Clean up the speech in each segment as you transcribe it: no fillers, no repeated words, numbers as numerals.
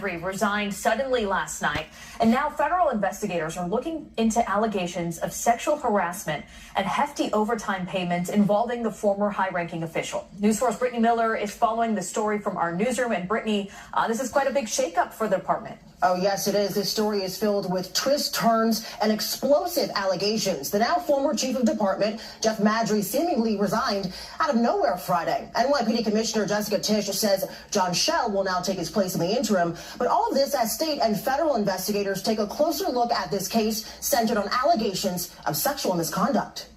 Madry resigned suddenly last night, and now federal investigators are looking into allegations of sexual harassment and hefty overtime payments involving the former high-ranking official. News 4's Brittany Miller is following the story from our newsroom. And Brittany, this is quite a big shakeup for the department. Oh, yes, it is. This story is filled with twists, turns, and explosive allegations. The now former chief of department, Jeff Madry, seemingly resigned out of nowhere Friday. NYPD Commissioner Jessica Tisch says John Schell will now take his place in the interim. But all of this as state and federal investigators take a closer look at this case centered on allegations of sexual misconduct.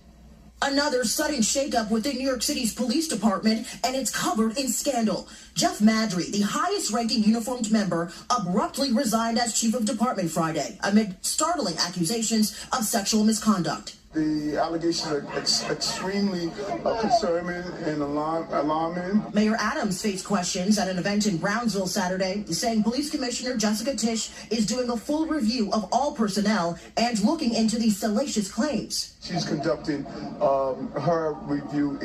Another sudden shakeup within New York City's police department, and it's covered in scandal. Jeff Madry, the highest-ranking uniformed member, abruptly resigned as chief of department Friday amid startling accusations of sexual misconduct. The allegations are extremely concerning and alarming. Mayor Adams faced questions at an event in Brownsville Saturday, saying Police Commissioner Jessica Tisch is doing a full review of all personnel and looking into these salacious claims. She's conducting her review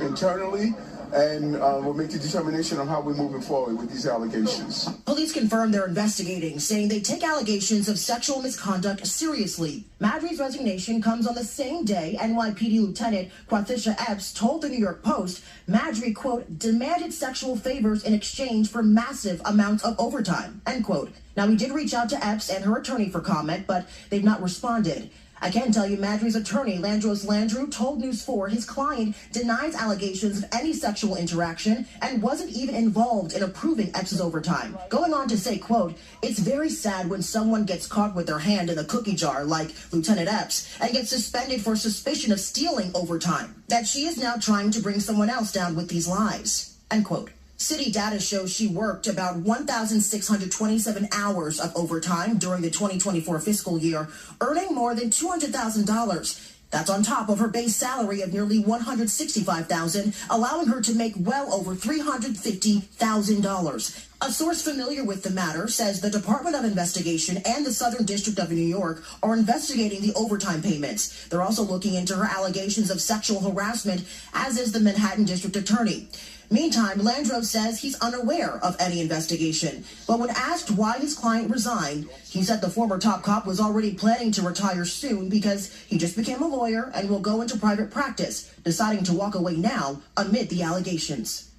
internally, and we'll make a determination on how we're moving forward with these allegations. Police confirmed they're investigating, saying they take allegations of sexual misconduct seriously. Madry's resignation comes on the same day NYPD Lieutenant Quathisha Epps told the New York Post Madry, quote, demanded sexual favors in exchange for massive amounts of overtime, end quote. Now, we did reach out to Epps and her attorney for comment, but they've not responded. I can tell you Madry's attorney, Landros Landrew, told News 4 his client denies allegations of any sexual interaction and wasn't even involved in approving Epps' overtime. Going on to say, quote, it's very sad when someone gets caught with their hand in the cookie jar, like Lieutenant Epps, and gets suspended for suspicion of stealing overtime. That she is now trying to bring someone else down with these lies, end quote. City data shows she worked about 1,627 hours of overtime during the 2024 fiscal year, earning more than $200,000. That's on top of her base salary of nearly $165,000, allowing her to make well over $350,000. A source familiar with the matter says the Department of Investigation and the Southern District of New York are investigating the overtime payments. They're also looking into her allegations of sexual harassment, as is the Manhattan District Attorney. Meantime, Landros says he's unaware of any investigation. But when asked why his client resigned, he said the former top cop was already planning to retire soon because he just became a lawyer and will go into private practice, deciding to walk away now amid the allegations.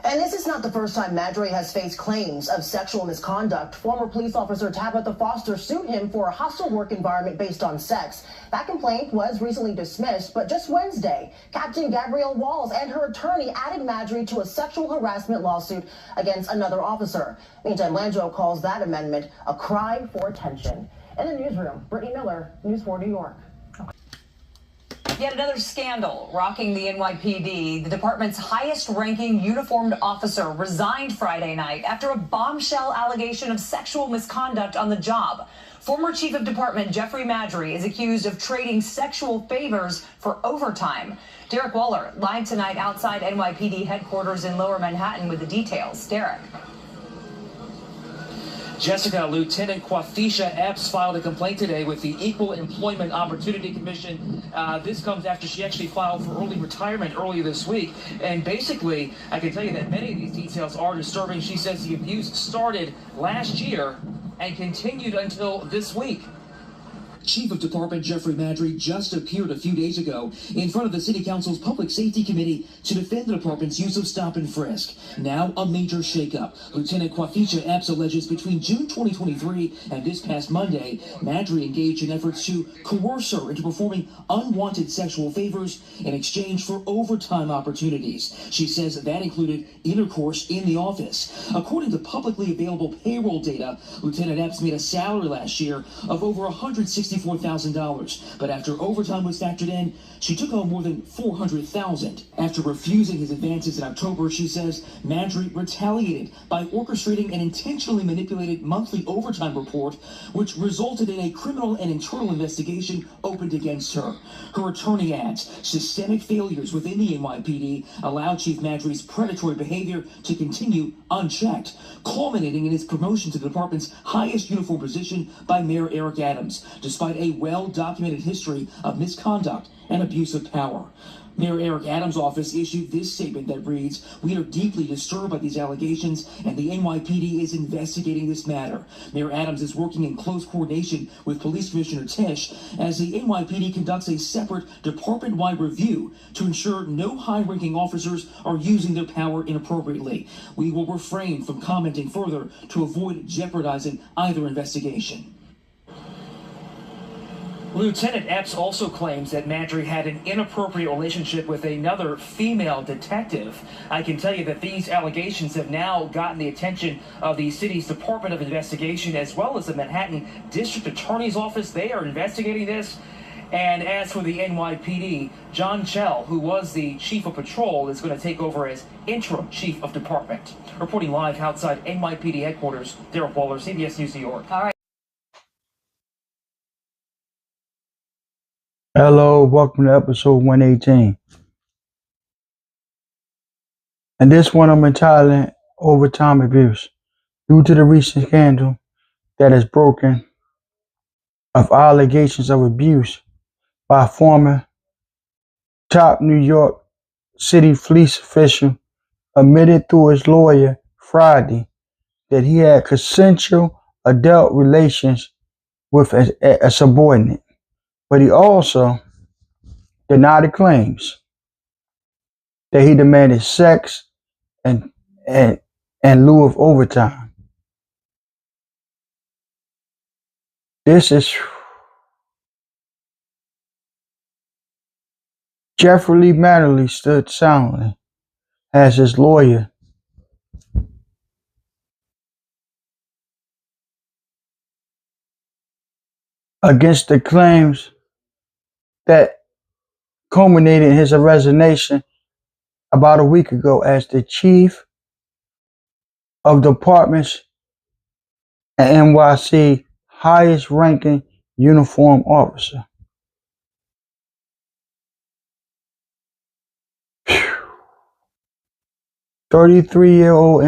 And this is not the first time Madry has faced claims of sexual misconduct. Former police officer Tabitha Foster sued him for a hostile work environment based on sex. That complaint was recently dismissed, but just Wednesday, Captain Gabrielle Walls and her attorney added Madry to a sexual harassment lawsuit against another officer. Meantime, Landro calls that amendment a cry for attention. In the newsroom, Brittany Miller, News 4 New York. Yet another scandal rocking the NYPD. The department's highest-ranking uniformed officer resigned Friday night after a bombshell allegation of sexual misconduct on the job. Former Chief of Department Jeffrey Madry is accused of trading sexual favors for overtime. Derek Waller live tonight outside NYPD headquarters in Lower Manhattan with the details. Derek. Jessica, Lieutenant Quathisha Epps filed a complaint today with the Equal Employment Opportunity Commission. This comes after she actually filed for early retirement earlier this week. And basically, I can tell you that many of these details are disturbing. She says the abuse started last year and continued until this week. Chief of Department Jeffrey Madry just appeared a few days ago in front of the City Council's Public Safety Committee to defend the department's use of stop and frisk. Now a major shakeup. Lieutenant Quathisha Epps alleges between June 2023 and this past Monday, Madry engaged in efforts to coerce her into performing unwanted sexual favors in exchange for overtime opportunities. She says that included intercourse in the office. According to publicly available payroll data, Lieutenant Epps made a salary last year of over $164,000, but after overtime was factored in, she took home more than $400,000. After refusing his advances in October, she says Madry retaliated by orchestrating an intentionally manipulated monthly overtime report, which resulted in a criminal and internal investigation opened against her. Her attorney adds systemic failures within the NYPD allowed Chief Madry's predatory behavior to continue unchecked, culminating in his promotion to the department's highest uniform position by Mayor Eric Adams, despite a well-documented history of misconduct and abuse of power. Mayor Eric Adams' office issued this statement that reads, "We are deeply disturbed by these allegations, and the NYPD is investigating this matter." Mayor Adams is working in close coordination with Police Commissioner Tisch as the NYPD conducts a separate department-wide review to ensure no high-ranking officers are using their power inappropriately. We will refrain from commenting further to avoid jeopardizing either investigation. Lieutenant Epps also claims that Madry had an inappropriate relationship with another female detective. I can tell you that these allegations have now gotten the attention of the city's Department of Investigation as well as the Manhattan District Attorney's Office. They are investigating this. And as for the NYPD, John Chell, who was the chief of patrol, is going to take over as interim chief of department. Reporting live outside NYPD headquarters, Derek Waller, CBS News, New York. All right. Hello, welcome to episode 118. And this one I'm entitled Overtime Abuse. Due to the recent scandal that is broken of allegations of abuse by a former top New York City police official, admitted through his lawyer Friday that he had consensual adult relations with a subordinate. But he also denied the claims that he demanded sex and in lieu of overtime. This is Jeffrey Lee Matterly stood silently as his lawyer against the claims that culminated in his resignation about a week ago as the chief of departments and NYC highest ranking uniformed officer. 33-year-old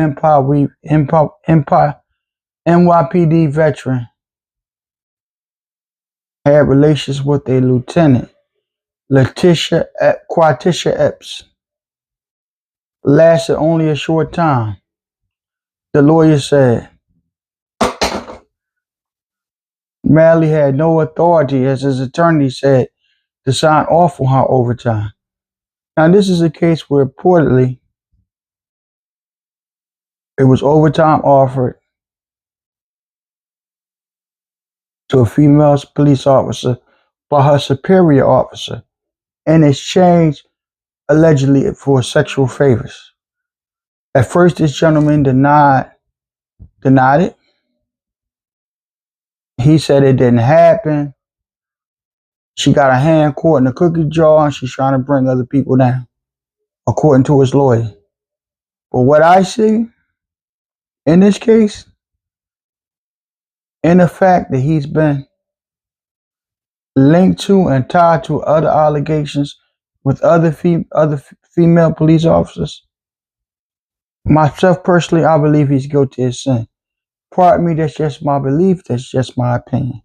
NYPD veteran had relations with a lieutenant, Quatisha Epps. Lasted only a short time. The lawyer said Malley had no authority, as his attorney said, to sign off on her overtime. Now, this is a case where reportedly it was overtime offered to a female police officer by her superior officer in exchange, allegedly, for sexual favors. At first, this gentleman denied it. He said it didn't happen. She got a hand caught in the cookie jar and she's trying to bring other people down, according to his lawyer. But what I see in this case, in the fact that he's been linked to and tied to other allegations with other female police officers, myself personally, I believe he's guilty of sin. Pardon me, that's just my belief, that's just my opinion.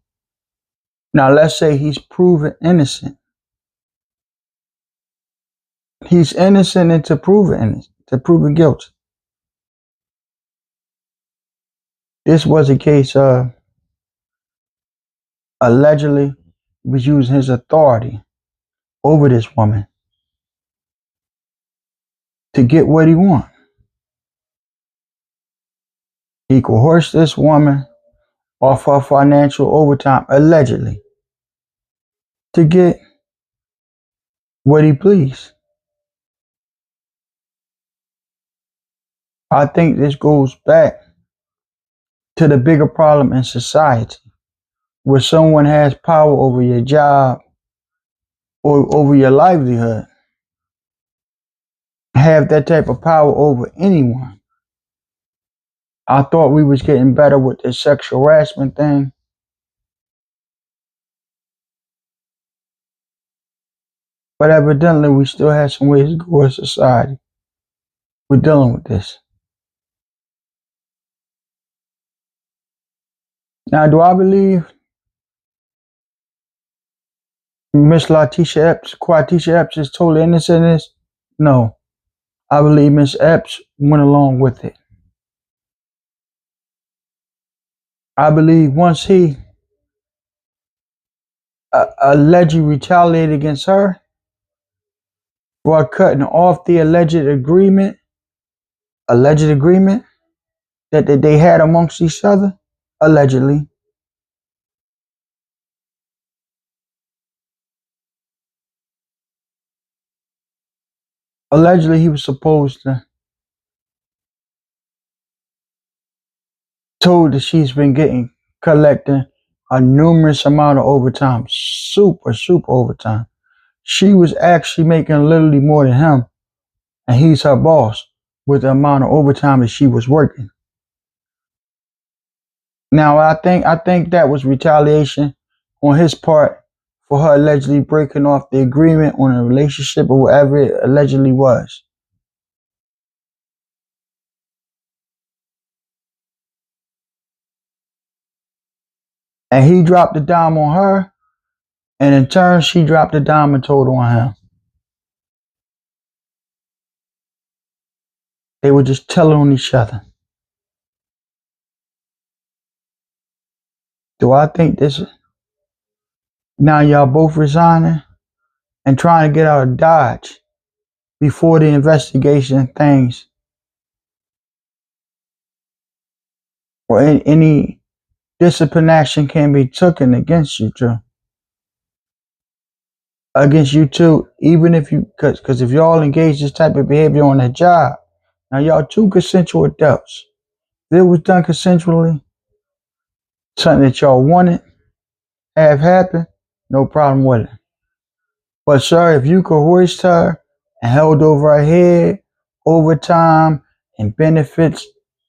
Now, let's say he's proven innocent. He's innocent until proven guilty. This was a case of allegedly was using his authority over this woman to get what he wants. He coerced this woman off her financial overtime, allegedly, to get what he pleased. I think this goes back to the bigger problem in society, where someone has power over your job or over your livelihood, have that type of power over anyone. I thought we was getting better with this sexual harassment thing. But evidently we still have some ways to go as society. We're dealing with this. Now, do I believe Miss Quatisha Epps is totally innocent in this? No. I believe Miss Epps went along with it. I believe once he allegedly retaliated against her for cutting off the alleged agreement that they had amongst each other, allegedly. Allegedly, he was supposed to told that she's been collecting a numerous amount of overtime, super overtime. She was actually making literally more than him, and he's her boss with the amount of overtime that she was working. Now, I think that was retaliation on his part for her allegedly breaking off the agreement on a relationship or whatever it allegedly was. And he dropped the dime on her, and in turn, she dropped the dime and told on him. They were just telling on each other. Do I think this? Now y'all both resigning and trying to get out of Dodge before the investigation and things, or any discipline action can be taken against you two. Even if you, because if y'all engage this type of behavior on that job, now y'all two consensual adults. If it was done consensually, something that y'all wanted, have happened, no problem with it. But sir, if you coerced her and held over her head overtime and benefits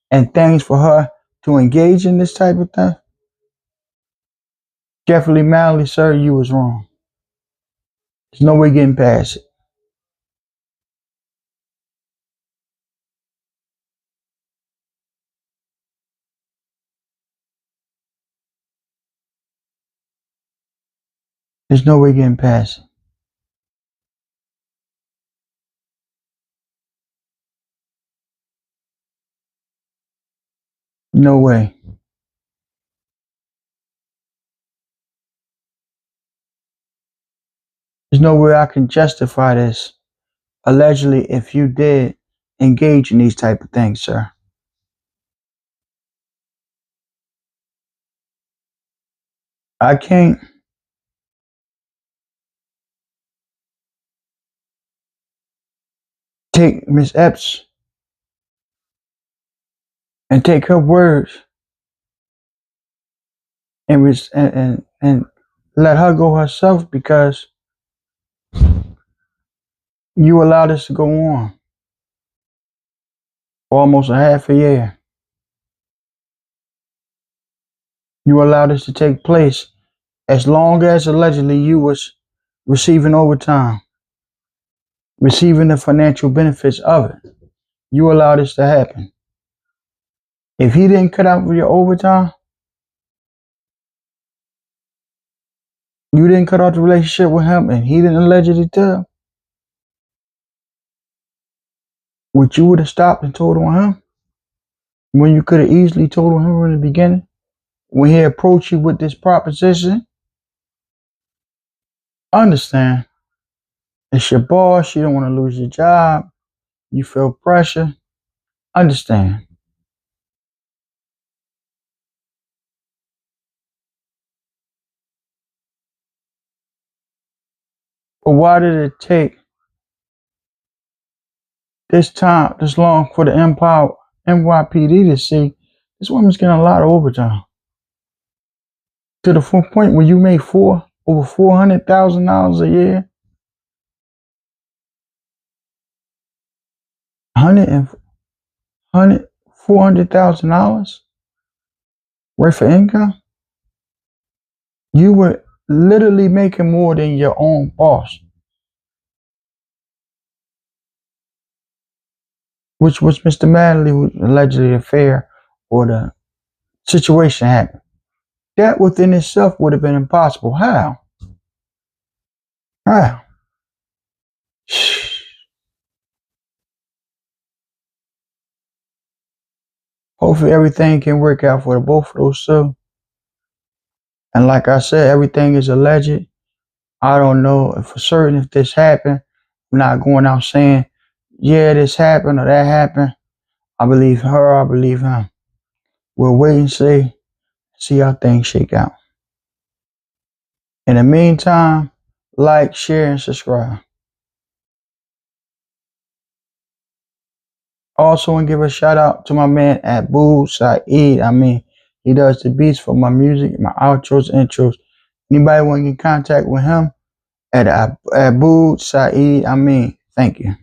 and things for her to engage in this type of thing, Jeffrey Malley, sir, you was wrong. There's no way getting past it. There's no way getting past it. No way. There's no way I can justify this. Allegedly, if you did engage in these type of things, sir. I can't take Miss Epps and take her words and let her go herself, because you allowed this to go on for almost a half a year. You allowed this to take place as long as allegedly you was receiving overtime, receiving the financial benefits of it. You allowed this to happen. If he didn't cut out for your overtime, you didn't cut off the relationship with him, and he didn't allegedly tell, would you would have stopped and told on him when you could have easily told on him in the beginning when he approached you with this proposition? Understand, it's your boss. You don't want to lose your job. You feel pressure. Understand. But why did it take this long for the NYPD to see this woman's getting a lot of overtime? To the point where you made over $400,000 a year, $400,000 worth of income. You were literally making more than your own boss, which was Mr. Madley, who allegedly the affair or the situation happened. That within itself would have been impossible. How? Ah. Hopefully everything can work out for the both of those two. And like I said, everything is alleged. I don't know if for certain if this happened. I'm not going out saying, yeah, this happened or that happened. I believe her, I believe him. We'll wait and see how things shake out. In the meantime, like, share, and subscribe. Also, want to give a shout out to my man at Boo Saeed. He does the beats for my music, my outros, intros. Anybody want to get in contact with him at Boo Saeed? Thank you.